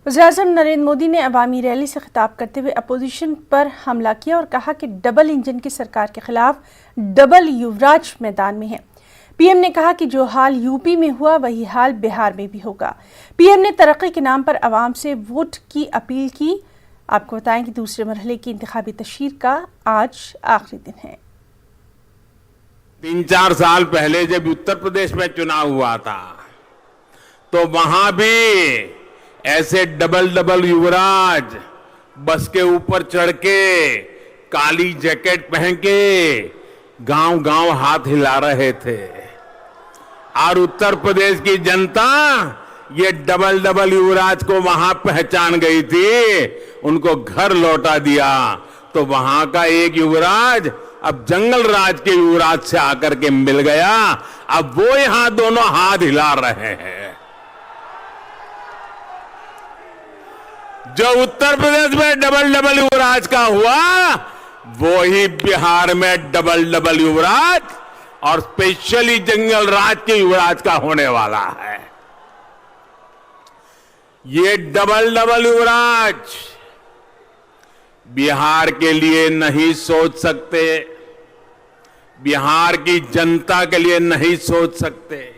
वज़ीर-ए-आज़म नरेंद्र मोदी ने अवामी रैली से खिताब करते हुए अपोजिशन पर हमला किया और कहा कि डबल इंजन की सरकार के खिलाफ डबल युवराज मैदान में है। पीएम ने कहा कि जो हाल यूपी में हुआ वही हाल बिहार में भी होगा। पीएम ने तरक्की के नाम पर अवाम से वोट की अपील की। आपको बताएं कि दूसरे मरहले की इंतखाबी तशहीर का आज आखिरी दिन है। 3-4 साल पहले जब उत्तर प्रदेश में चुनाव हुआ था तो वहां भी ऐसे डबल युवराज बस के ऊपर चढ़ के काली जैकेट पहन के गांव-गांव हाथ हिला रहे थे और उत्तर प्रदेश की जनता ये डबल युवराज को वहां पहचान गई थी, उनको घर लौटा दिया। तो वहां का एक युवराज अब जंगल राज के युवराज से आकर के मिल गया। अब वो यहां दोनों हाथ हिला रहे हैं। जो उत्तर प्रदेश में डबल युवराज का हुआ वो ही बिहार में डबल युवराज और स्पेशली जंगल राज के युवराज का होने वाला है। ये डबल युवराज बिहार के लिए नहीं सोच सकते, बिहार की जनता के लिए नहीं सोच सकते।